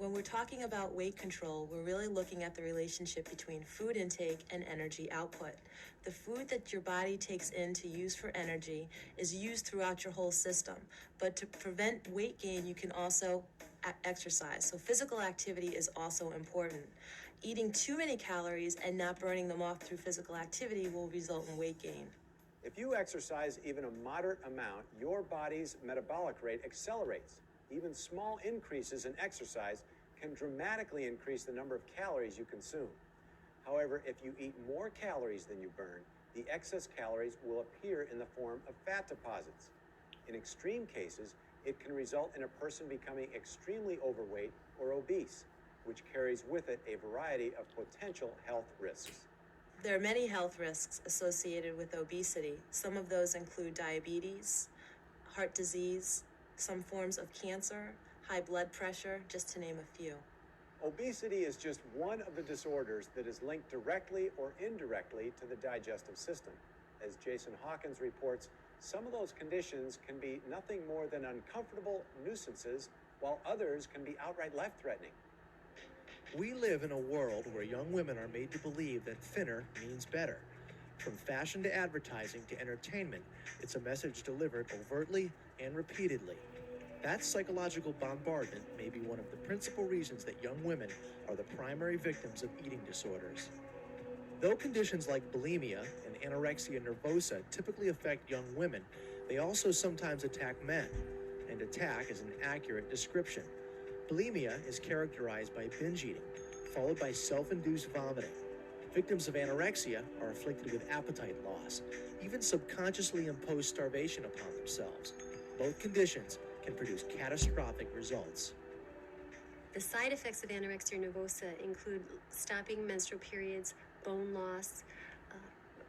When we're talking about weight control, we're really looking at the relationship between food intake and energy output. The food that your body takes in to use for energy is used throughout your whole system. But to prevent weight gain, you can also exercise. So physical activity is also important. Eating too many calories and not burning them off through physical activity will result in weight gain. If you exercise even a moderate amount, your body's metabolic rate accelerates. Even small increases in exercise can dramatically increase the number of calories you consume. However, if you eat more calories than you burn, the excess calories will appear in the form of fat deposits. In extreme cases, it can result in a person becoming extremely overweight or obese, which carries with it a variety of potential health risks. There are many health risks associated with obesity. Some of those include diabetes, heart disease, some forms of cancer, high blood pressure, just to name a few. Obesity is just one of the disorders that is linked directly or indirectly to the digestive system. As Jason Hawkins reports, some of those conditions can be nothing more than uncomfortable nuisances, while others can be outright life-threatening. We live in a world where young women are made to believe that thinner means better. From fashion to advertising to entertainment, it's a message delivered overtly and repeatedly. That psychological bombardment may be one of the principal reasons that young women are the primary victims of eating disorders. Though conditions like bulimia and anorexia nervosa typically affect young women, they also sometimes attack men, and attack is an accurate description. Bulimia is characterized by binge eating, followed by self-induced vomiting. Victims of anorexia are afflicted with appetite loss, even subconsciously impose starvation upon themselves. Both conditions can produce catastrophic results. The side effects of anorexia nervosa include stopping menstrual periods, bone loss,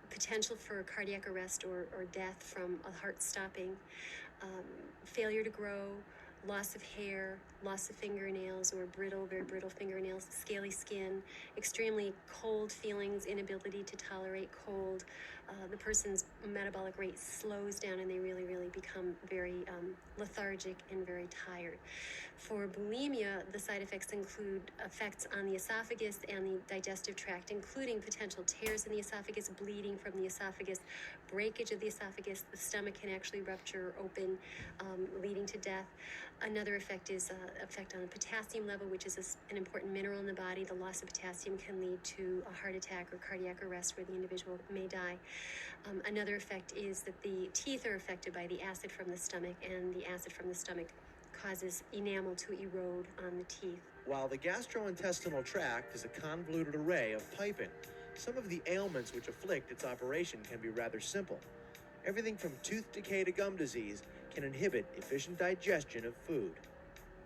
potential for cardiac arrest or death from a heart stopping, failure to grow, loss of hair, loss of fingernails or very brittle fingernails, scaly skin, extremely cold feelings, inability to tolerate cold. The person's metabolic rate slows down and they really become very lethargic and very tired. For bulimia, the side effects include effects on the esophagus and the digestive tract, including potential tears in the esophagus, bleeding from the esophagus, breakage of the esophagus. The stomach can actually rupture open, leading to death. Another effect is effect on the potassium level, which is an important mineral in the body. The loss of potassium can lead to a heart attack or cardiac arrest where the individual may die. Another effect is that the teeth are affected by the acid from the stomach, and the acid from the stomach causes enamel to erode on the teeth. While the gastrointestinal tract is a convoluted array of piping, some of the ailments which afflict its operation can be rather simple. Everything from tooth decay to gum disease can inhibit efficient digestion of food.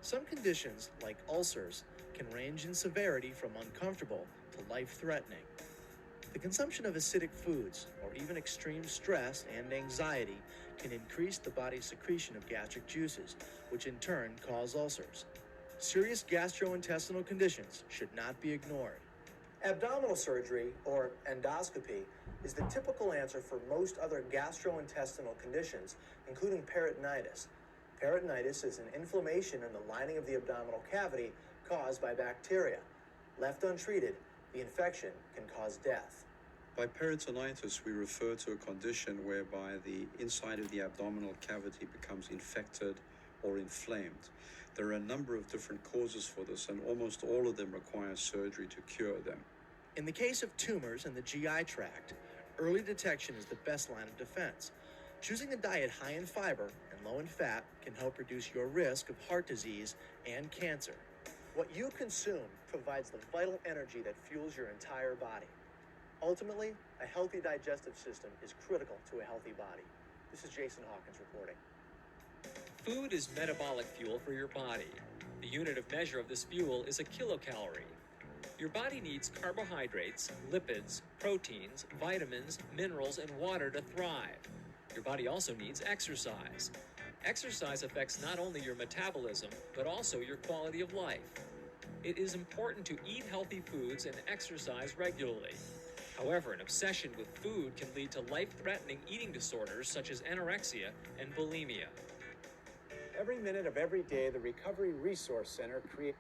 Some conditions, like ulcers, can range in severity from uncomfortable to life-threatening. The consumption of acidic foods, or even extreme stress and anxiety, can increase the body's secretion of gastric juices, which in turn cause ulcers. Serious gastrointestinal conditions should not be ignored. Abdominal surgery, or endoscopy, is the typical answer for most other gastrointestinal conditions, including peritonitis. Peritonitis is an inflammation in the lining of the abdominal cavity caused by bacteria. Left untreated, the infection can cause death. By peritonitis, we refer to a condition whereby the inside of the abdominal cavity becomes infected or inflamed. There are a number of different causes for this, and almost all of them require surgery to cure them. In the case of tumors in the GI tract, early detection is the best line of defense. Choosing a diet high in fiber and low in fat can help reduce your risk of heart disease and cancer. What you consume provides the vital energy that fuels your entire body. Ultimately, a healthy digestive system is critical to a healthy body. This is Jason Hawkins reporting. Food is metabolic fuel for your body. The unit of measure of this fuel is a kilocalorie. Your body needs carbohydrates, lipids, proteins, vitamins, minerals, and water to thrive. Your body also needs exercise. Exercise affects not only your metabolism, but also your quality of life. It is important to eat healthy foods and exercise regularly. However, an obsession with food can lead to life-threatening eating disorders such as anorexia and bulimia. Every minute of every day, the Recovery Resource Center creates